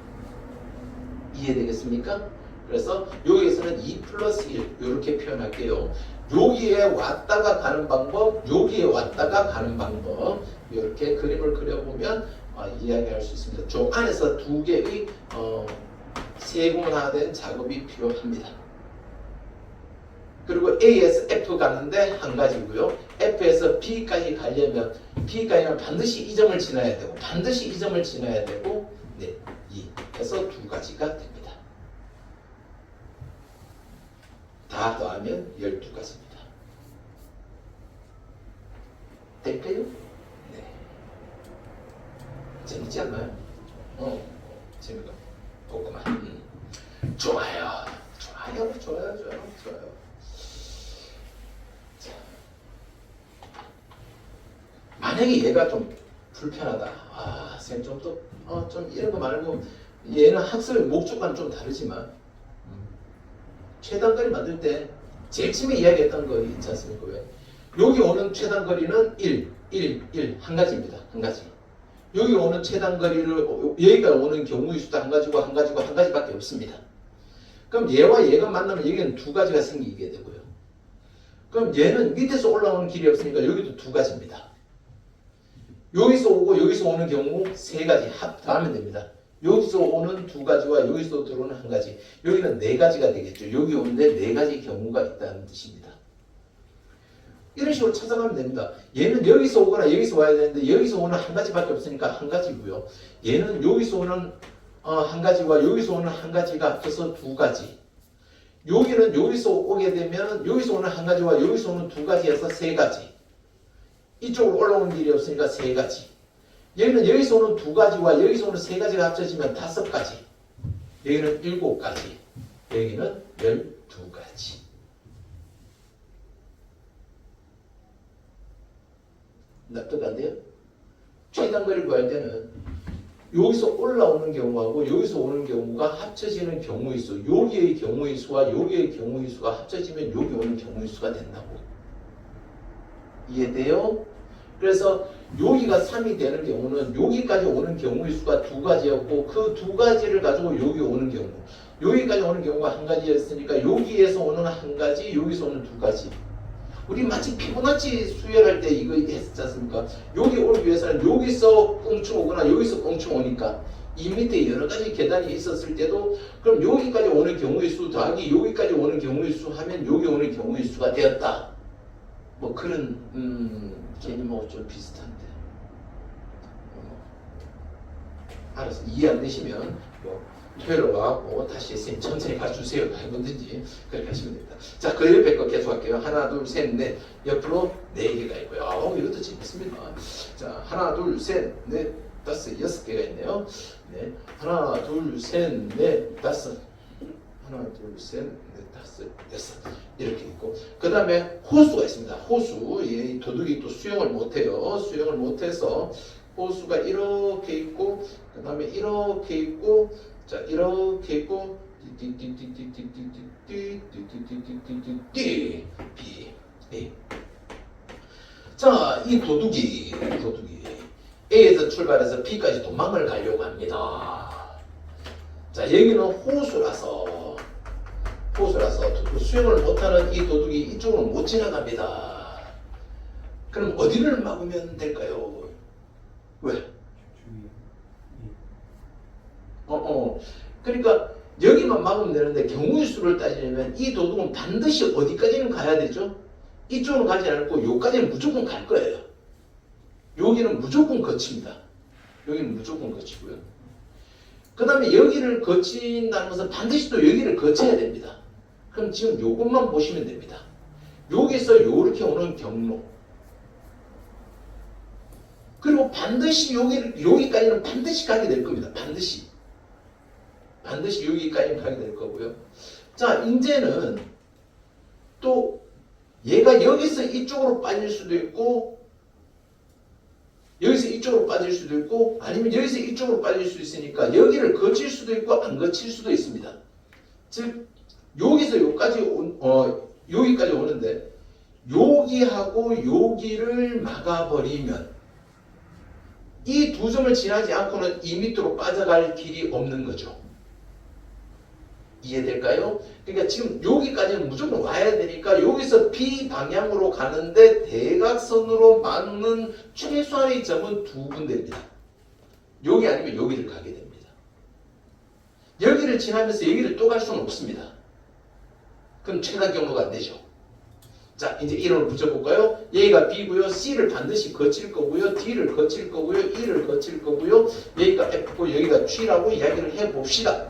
이해되겠습니까? 그래서 여기에서는 2 플러스 1 이렇게 표현할게요. 여기에 왔다가 가는 방법, 여기에 왔다가 가는 방법 이렇게 그림을 그려보면 이야기할 수 있습니다. 저 안에서 두 개의 세분화된 작업이 필요합니다. 그리고 A에서 F 가는데 한 가지고요. F에서 B까지 가려면 B까지는 반드시 이 점을 지나야 되고 반드시 이 점을 지나야 되고 네, 2 해서 두 가지가 됩니다. 다 더하면 12가지입니다. 될까요? 네. 재밌지 않나요? 재미가 없구만. 좋아요. 자, 만약에 얘가 좀 불편하다. 선생님 좀 이런 거 말고 얘는 학습의 목적과는 좀 다르지만 최단거리 만들 때 제일 처음에 이야기했던 거 있지 않습니까? 왜? 여기 오는 최단거리는 1 한 가지입니다. 한 가지. 여기 오는 최단거리를 여기가 오는 경우의 수도 한 가지고 한 가지밖에 없습니다. 그럼 얘와 얘가 만나면 여기는 두 가지가 생기게 되고요. 그럼 얘는 밑에서 올라오는 길이 없으니까 여기도 두 가지입니다. 여기서 오고 여기서 오는 경우 세 가지 더하면 됩니다. 여기서 오는 두 가지와 여기서 들어오는 한 가지, 여기는 네 가지가 되겠죠. 여기 오는데 네 가지 경우가 있다는 뜻입니다. 이런 식으로 찾아가면 됩니다. 얘는 여기서 오거나 여기서 와야 되는데 여기서 오는 한 가지밖에 없으니까 한 가지고요. 얘는 여기서 오는 한 가지와 여기서 오는 한 가지가 합쳐서 두 가지. 여기는 여기서 오게 되면 여기서 오는 한 가지와 여기서 오는 두 가지에서 세 가지. 이쪽으로 올라오는 길이 없으니까 세 가지. 여기는 여기서 오는 두 가지와 여기서 오는 세 가지가 합쳐지면 다섯 가지. 여기는 7가지. 여기는 12가지. 납득 안 돼요? 최단거리를 구할 때는 여기서 올라오는 경우하고 여기서 오는 경우가 합쳐지는 경우의 수, 여기의 경우의 수와 여기의 경우의 수가 합쳐지면 여기 오는 경우의 수가 된다고. 이해돼요? 그래서 여기가 3이 되는 경우는 여기까지 오는 경우의 수가 두 가지였고 그 두 가지를 가지고 여기 오는 경우, 여기까지 오는 경우가 한 가지였으니까 여기에서 오는 한 가지, 여기서 오는 두 가지. 우리 마치 피보나치 수열할 때 이거 했지 않습니까? 여기 오기 위해서는 여기서 꽁충 오거나 여기서 꽁충 오니까 이 밑에 여러 가지 계단이 있었을 때도 그럼 여기까지 오는 경우의 수 더하기 여기까지 오는 경우의 수 하면 여기 오는 경우의 수가 되었다. 뭐 그런 개념하고 좀 비슷한데 알아서 이해 안 되시면 뭐 토요일로 와갖고 다시 쌤 천천히 가주세요 해보든지 그렇게 하시면 됩니다. 자, 그 옆에 거 계속 할게요. 하나 둘 셋 넷 옆으로 4개가 있고요. 이것도 재밌습니다. 자, 하나 둘 셋 넷 다섯 6개가 있네요. 네, 하나 둘 셋 넷 다섯 하나 둘 셋 넷 다섯 여섯 이렇게 있고 그 다음에 호수가 있습니다. 호수 이 도둑이 또 수영을 못해요. 수영을 못해서 호수가 이렇게 있고 그 다음에 이렇게 있고 자 이렇게 있고 띠 자, 이 도둑이 A에서 출발해서 B까지 도망을 가려고 합니다. 자, 여기는 호수라서 수영을 못하는 이 도둑이 이쪽으로 못 지나갑니다. 그럼 어디를 막으면 될까요? 왜? 그러니까 여기만 막으면 되는데 경우의 수를 따지려면 이 도둑은 반드시 어디까지는 가야 되죠? 이쪽으로 가지 않고 여기까지는 무조건 갈 거예요. 여기는 무조건 거칩니다. 여기는 무조건 거치고요. 그 다음에 여기를 거친다는 것은 반드시 또 여기를 거쳐야 됩니다. 그럼 지금 요것만 보시면 됩니다. 여기서 요렇게 오는 경로 그리고 반드시 여기까지는 반드시 가게 될 겁니다. 반드시 여기까지는 가게 될 거고요. 자, 이제는 또 얘가 여기서 이쪽으로 빠질 수도 있고 여기서 이쪽으로 빠질 수도 있고 아니면 여기서 이쪽으로 빠질 수 있으니까 여기를 거칠 수도 있고 안 거칠 수도 있습니다. 즉 여기서 여기까지 오는데 여기하고 여기를 막아버리면 이 두 점을 지나지 않고는 이 밑으로 빠져갈 길이 없는 거죠. 이해될까요? 그러니까 지금 여기까지는 무조건 와야 되니까 여기서 B 방향으로 가는데 대각선으로 맞는 최소한의 점은 두 군데입니다. 여기 아니면 여기를 가게 됩니다. 여기를 지나면서 여기를 또 갈 수는 없습니다. 그럼 최단 경로가 안 되죠. 자, 이제 이름을 붙여볼까요? 얘가 B고요. C를 반드시 거칠 거고요. D를 거칠 거고요. E를 거칠 거고요. 여기가 F고 여기가 G라고 이야기를 해봅시다.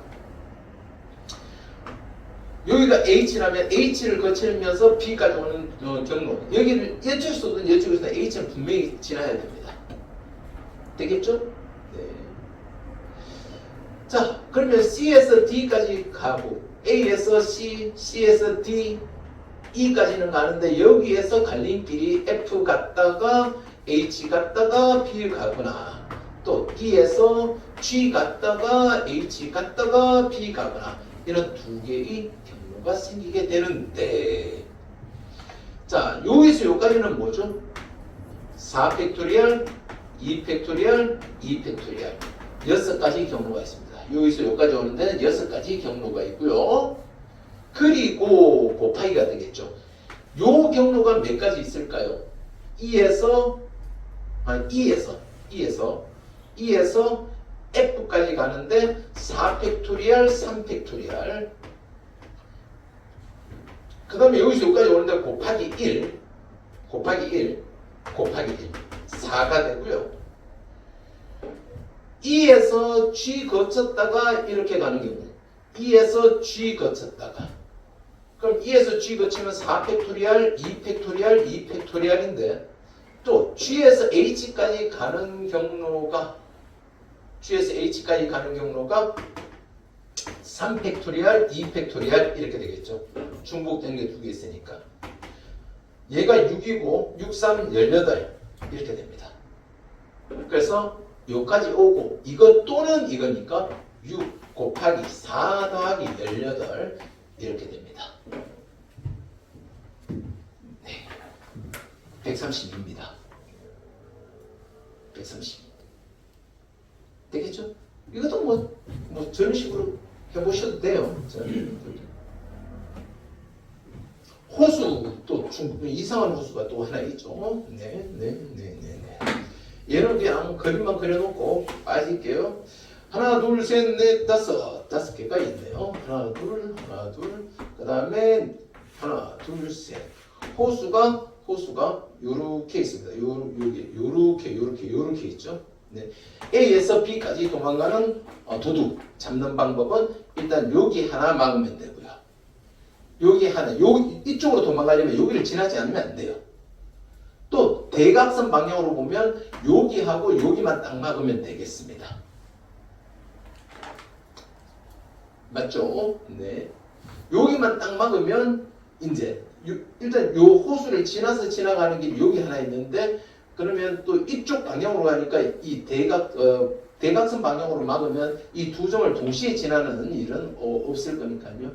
여기가 H라면 H를 거치면서 B까지 오는 경로 여기를 이쪽에서든 이쪽에서든 H는 분명히 지나야 됩니다. 되겠죠? 네. 자, 그러면 C에서 D까지 가고 A에서 C, C에서 D, E까지는 가는데 여기에서 갈림길이 F 갔다가 H 갔다가 B 가거나 또 E에서 G 갔다가 H 갔다가 B 가거나 이런 두 개의 경로가 생기게 되는데 자, 여기서 여기까지는 뭐죠? 4팩토리얼, 2팩토리얼, 2팩토리얼 6가지 경로가 있습니다. 여기서 여기까지 오는 데는 6가지 경로가 있고요. 그리고 곱하기가 되겠죠. 요 경로가 몇 가지 있을까요? E에서 F까지 가는데 4팩토리얼, 3팩토리얼 그 다음에 여기서 여기까지 오는데 곱하기 1 4가 되고요. E에서 G 거쳤다가 이렇게 가는 경우 E에서 G 거쳤다가 그럼 E에서 G 거치면 4팩토리얼, 2팩토리얼, 2팩토리얼인데 또 G에서 H까지 가는 경로가 3팩토리얼, 2팩토리얼 이렇게 되겠죠. 중복된 게 두 개 있으니까 얘가 6이고 6, 3, 18 이렇게 됩니다. 그래서 여기까지 오고 이거 또는 이거니까 6 곱하기 4 더하기 18 이렇게 됩니다. 네, 132입니다. 132 되겠죠? 이것도 뭐 저런 식으로 해보셔도 돼요. 호수 또 이상한 호수가 또 하나 있죠. 네. 얘는 그냥 그림만 그려놓고 빠질게요. 하나, 둘, 셋, 넷, 다섯 개가 있네요. 하나, 둘, 그 다음에 하나, 둘, 셋. 호수가 요렇게 있습니다. 요렇게 있죠. 네. A에서 B까지 도망가는 도둑 잡는 방법은 일단 여기 하나 막으면 되고요. 여기 하나, 이쪽으로 도망가려면 여기를 지나지 않으면 안 돼요. 또 대각선 방향으로 보면 여기하고 여기만 딱 막으면 되겠습니다. 맞죠? 네. 여기만 딱 막으면 이제 일단 요 호수를 지나서 지나가는 길이 여기 하나 있는데 그러면 또 이쪽 방향으로 가니까 이 대각선 방향으로 막으면 이 두 점을 동시에 지나는 일은 없을 거니까요.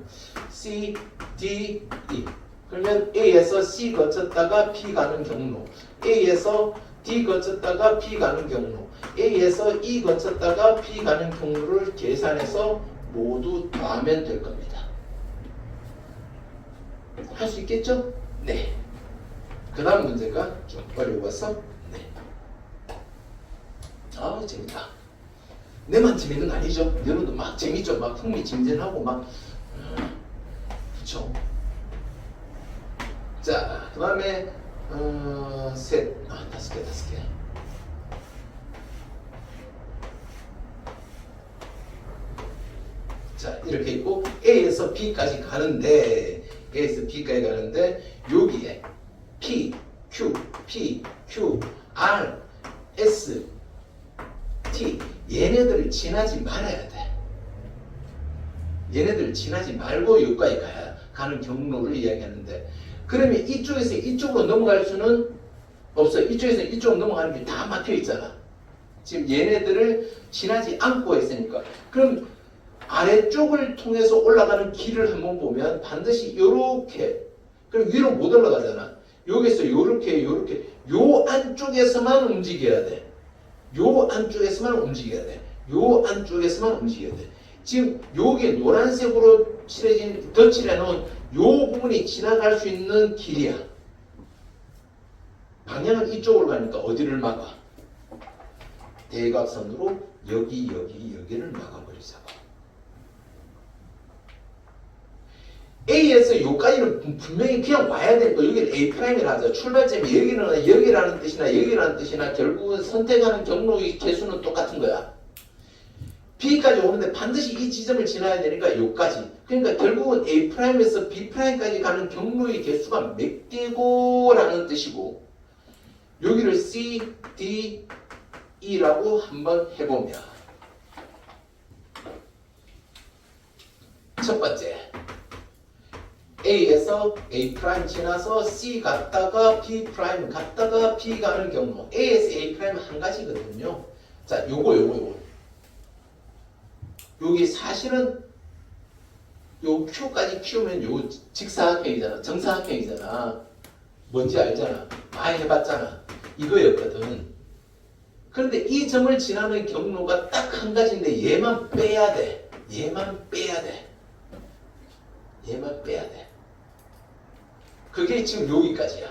C, D, E. 그러면 A에서 C 거쳤다가 B 가는 경로, A에서 D 거쳤다가 B 가는 경로, A에서 E 거쳤다가 B 가는 경로를 계산해서 모두 더하면 될 겁니다. 할 수 있겠죠? 네. 그 다음 문제가 좀 어려워서 네. 재밌다. 내만 재밌는 거 아니죠? 여러분도 막 재밌죠? 막 흥미진진하고 막 그쵸? 자, 그 다음에 다섯 개. 자, 이렇게 있고 A에서 B까지 가는데 여기에 P, Q, R, S, T 얘네들을 지나지 말아야 돼. 얘네들을 지나지 말고 여기까지 가는 경로를 이야기하는데 그러면 이쪽에서 이쪽으로 넘어갈 수는 없어요. 이쪽에서 이쪽으로 넘어가는 게 다 막혀 있잖아. 지금 얘네들을 지나지 않고 했으니까 그럼 아래쪽을 통해서 올라가는 길을 한번 보면 반드시 이렇게 그럼 위로 못 올라가잖아. 여기서 요렇게 요 안쪽에서만 움직여야 돼. 요 안쪽에서만 움직여야 돼. 지금 요게 노란색으로 덧칠해 놓은 요 부분이 지나갈 수 있는 길이야. 방향은 이쪽으로 가니까 어디를 막아? 대각선으로 여기를 막아버리자고. A에서 여기까지는 분명히 그냥 와야 되니까 여기를 A'이라 하죠. 출발점이 여기라는 뜻이나 결국은 선택하는 경로의 개수는 똑같은 거야. B까지 오는데 반드시 이 지점을 지나야 되니까 여기까지. 그러니까 결국은 A'에서 B'까지 가는 경로의 개수가 몇 개고 라는 뜻이고 여기를 C, D, E라고 한번 해보면 첫 번째 A에서 A' 지나서 C 갔다가 B' 갔다가 B 가는 경로 A에서 A' 한 가지거든요. 자, 요거 여기 사실은 요 Q까지 키우면 요 직사각형이잖아. 정사각형이잖아. 뭔지 알잖아. 많이 해봤잖아. 이거였거든. 그런데 이 점을 지나는 경로가 딱 한 가지인데 얘만 빼야 돼. 그게 지금 여기까지야.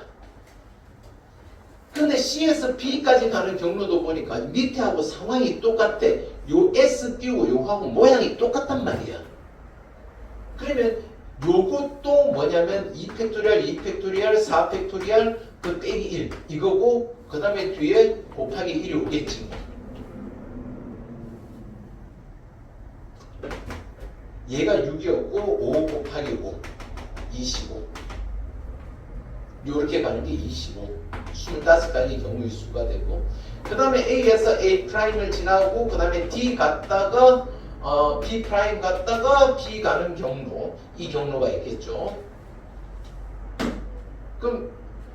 근데 C에서 B까지 가는 경로도 보니까 밑에하고 상황이 똑같아. 요 S 띄우고 요하고 모양이 똑같단 말이야. 그러면 요것도 뭐냐면 2팩토리얼 4팩토리얼 그 빼기 1 이거고 그 다음에 뒤에 곱하기 1이 오겠지. 얘가 6이었고 5 곱하기 5 25 요렇게 가는 게 25 25가지 경우의 수가 되고 그 다음에 A에서 A'을 지나고 그 다음에 D 갔다가 B' 갔다가 B 가는 경로 이 경로가 있겠죠. 그럼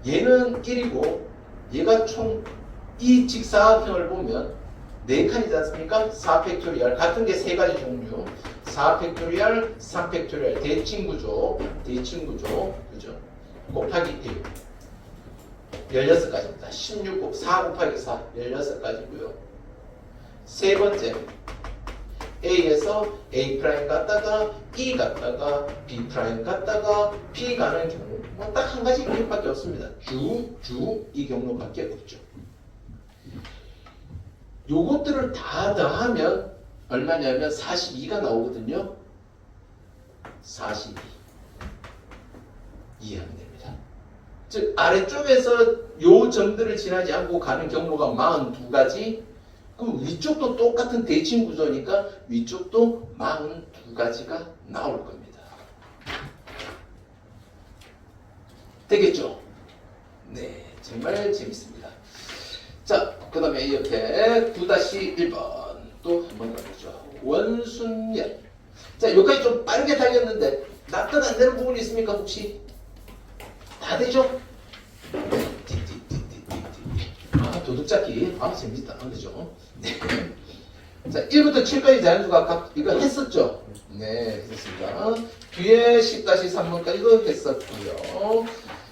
얘는 1이고 얘가 총 이 직사각형을 보면 4칸이지 않습니까? 4팩토리얼 같은 게 3가지 종류 4팩토리얼 3팩토리얼 대칭구조 그죠? 곱하기 1 16가지입니다. 16 4 곱하기 4 16가지고요. 세 번째 A에서 A' 갔다가 E 갔다가 B' 갔다가 B 가는 경우 딱 한 가지 기억밖에 없습니다. 이 경로밖에 없죠. 요것들을 다 더하면 얼마냐면 42가 나오거든요. 42 이해하면 됩니다. 즉 아래쪽에서 요 점들을 지나지 않고 가는 경로가 42가지. 그럼 위쪽도 똑같은 대칭 구조니까 위쪽도 42가지가 나올 겁니다. 되겠죠? 네, 정말 재밌습니다. 자, 그 다음에 이 옆에 9-1번 또 한번 가보죠. 원순열. 자, 여기까지 좀 빠르게 달렸는데 납득 안 되는 부분이 있습니까 혹시? 다 되죠? 아, 도둑잡기. 아, 재밌다. 그죠? 네. 자, 1부터 7까지 자연수가 각 이거 했었죠? 네, 했습니다. 뒤에 10-3번까지도 했었고요.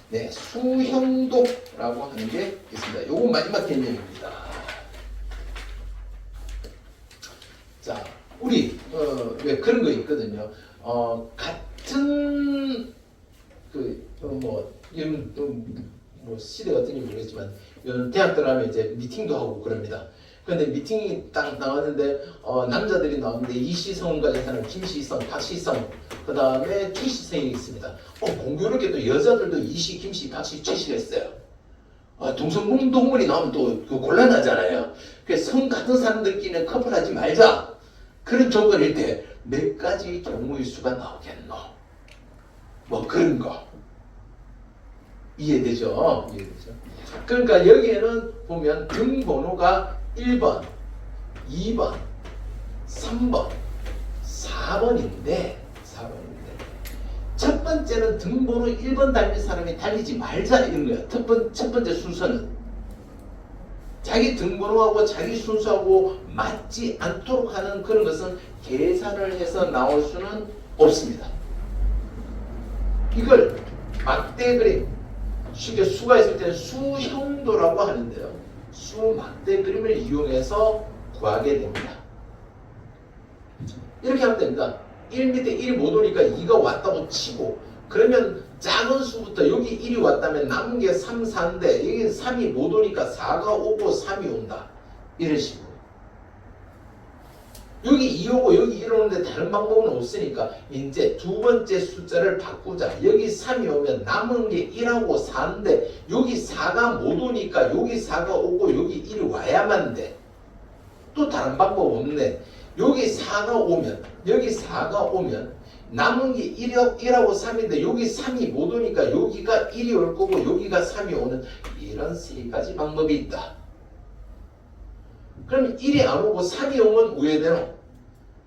네, 수형도라고 하는 게 있습니다. 요거 마지막 개념입니다. 자, 우리 왜 그런 거 있거든요. 같은 뭐 시대가 어떤지 모르겠지만 대학 들어가면 이제 미팅도 하고 그럽니다. 그런데 미팅이 딱 나왔는데 남자들이 나왔는데 이시성을 가진 사람, 김시성, 박시성, 그 다음에 최시성이 있습니다. 공교롭게도 여자들도 이시, 김시, 박시, 최시가 있어요. 동성동물이 나오면 또 곤란하잖아요. 그래서 성 같은 사람들끼리는 커플하지 말자. 그런 조건일 때 몇 가지 경우의 수가 나오겠노? 뭐 그런 거. 이해되죠? 이해되죠? 그러니까 여기에는 보면 등번호가 1번, 2번, 3번, 4번인데 첫 번째는 등번호 1번 달린 사람이 달리지 말자 이런 거야. 첫 번째 순서는 자기 등번호하고 자기 순서하고 맞지 않도록 하는 그런 것은 계산을 해서 나올 수는 없습니다. 이걸 막대 그림, 쉽게 수가 있을 때는 수형도라고 하는데요. 수 막대 그림을 이용해서 구하게 됩니다. 이렇게 하면 됩니다. 1 밑에 1이 못 오니까 2가 왔다고 치고, 그러면 작은 수부터 여기 1이 왔다면 남은 게 3, 4인데 여기 3이 못 오니까 4가 오고 3이 온다. 이런 식으로. 여기 2 오고 여기 1 오는데 다른 방법은 없으니까 이제 두 번째 숫자를 바꾸자. 여기 3이 오면 남은 게 1하고 4인데 여기 4가 못 오니까 여기 4가 오고 여기 1이 와야만 돼. 또 다른 방법 없네. 여기 4가 오면 여기 4가 오면 남은 게 1하고 3인데 여기 3이 못 오니까 여기가 1이 올 거고 여기가 3이 오는 이런 세 가지 방법이 있다. 그럼 1이 안 오고 3이 오면 우회되노?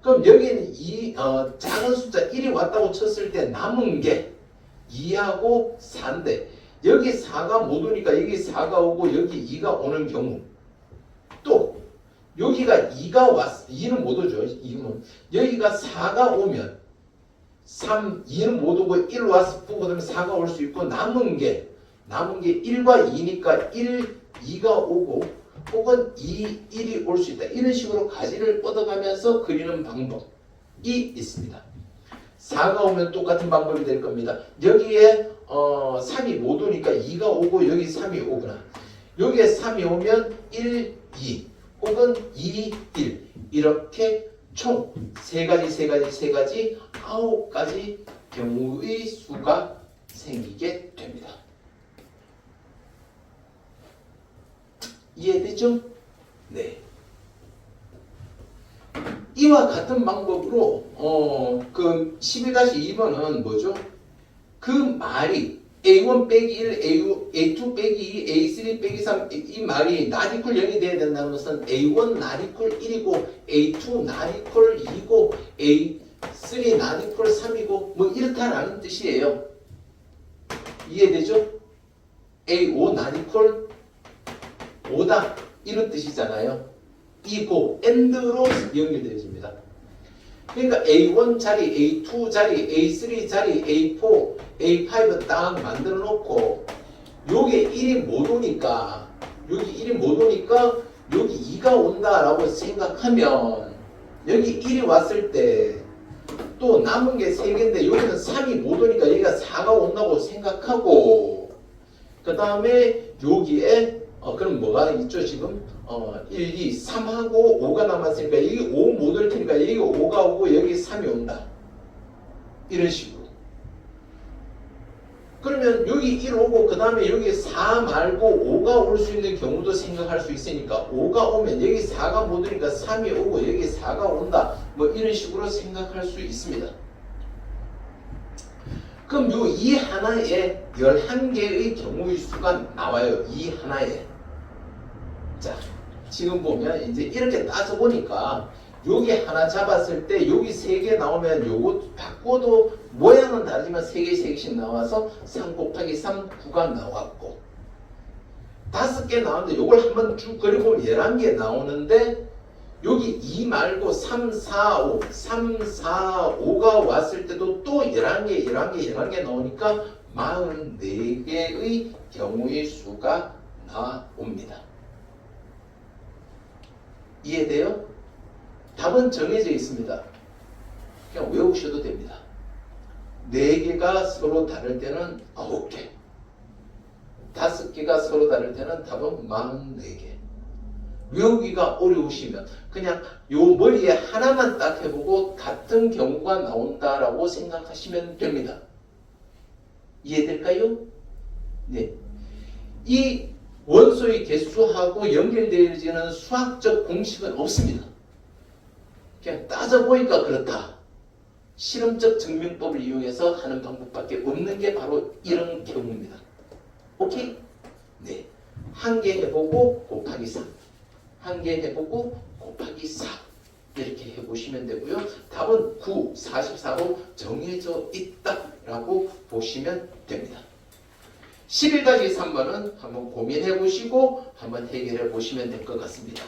그럼 여기는 작은 숫자 1이 왔다고 쳤을 때 남은 게 2하고 4인데 여기 4가 못 오니까 여기 4가 오고 여기 2가 오는 경우, 또 여기가 2는 못 오죠. 2는 여기가 4가 오면 2는 못 오고 1 와서 보고 그러면 4가 올 수 있고 남은 게 1과 2니까 2가 오고 혹은 1이 올 수 있다. 이런 식으로 가지를 뻗어가면서 그리는 방법이 있습니다. 4가 오면 똑같은 방법이 될 겁니다. 여기에 3이 못 오니까 2가 오고 여기 3이 오구나. 여기에 3이 오면 1, 2 혹은 2, 1 이렇게 총 3가지 9가지 경우의 수가 생기게 됩니다. 이해되죠? 네. 이와 같은 방법으로 그 11-2번은 뭐죠? 그 말이 A1 빼기 1, A2 빼기 2, A3 빼기 3 이 말이 not equal 0이 돼야 된다는 것은 A1 not equal 1이고 A2 not equal 2고 A3 not equal 3이고 뭐 이렇다라는 뜻이에요. 이해되죠? A5 not equal 5다 이런 뜻이잖아요. 이고 AND로 연결되어집니다. 그러니까 A1 자리, A2 자리, A3 자리, A4, A5 딱 만들어 놓고 요게 1이 못 오니까 여기 1이 못 오니까 여기 2가 온다라고 생각하면 여기 1이 왔을 때 또 남은 게 3개인데 여기는 3이 못 오니까 여기가 4가 온다고 생각하고 그 다음에 여기에 그럼 뭐가 있죠 지금? 1, 2, 3하고 5가 남았으니까 여기 5 못 올 테니까 여기 5가 오고 여기 3이 온다. 이런 식으로. 그러면 여기 1 오고 그 다음에 여기 4 말고 5가 올 수 있는 경우도 생각할 수 있으니까 5가 오면 여기 4가 못 오니까 3이 오고 여기 4가 온다. 뭐 이런 식으로 생각할 수 있습니다. 그럼 요 이 하나에 11개의 경우의 수가 나와요. 이 하나에. 자, 지금 보면 이제 이렇게 따져보니까 여기 하나 잡았을 때 여기 3개 나오면 요거 바꿔도 모양은 다르지만 3개, 3개씩 나와서 3 곱하기 3, 9가 나왔고 5개 나오는데 요걸 한번 쭉 그려보면 11개 나오는데 여기 2 말고 3, 4, 5, 3, 4, 5가 왔을 때도 또 11개, 11개, 11개 나오니까 44개의 경우의 수가 나옵니다. 이해돼요? 답은 정해져 있습니다. 그냥 외우셔도 됩니다. 4개가 서로 다를 때는 9개, 5개가 서로 다를 때는 답은 44개. 외우기가 어려우시면 그냥 요 머리에 하나만 딱 해보고 같은 경우가 나온다라고 생각하시면 됩니다. 이해될까요? 네. 이 원소의 개수하고 연결되어지는 수학적 공식은 없습니다. 그냥 따져보니까 그렇다. 실험적 증명법을 이용해서 하는 방법밖에 없는 게 바로 이런 경우입니다. 오케이? 네. 1개 해보고 곱하기 3. 1개 해보고 곱하기 4. 이렇게 해보시면 되고요. 답은 9, 44로 정해져 있다라고 보시면 됩니다. 11가지 3번은 한번 고민해 보시고 한번 해결해 보시면 될 것 같습니다.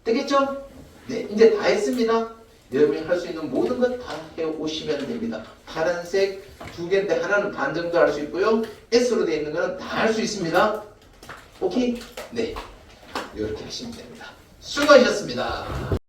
되겠죠? 네, 이제 다 했습니다. 여러분이 할 수 있는 모든 것 다 해오시면 됩니다. 파란색 2개인데 하나는 반 정도 할 수 있고요. S로 되어 있는 거는 다 할 수 있습니다. 오케이? 네, 이렇게 하시면 됩니다. 수고하셨습니다.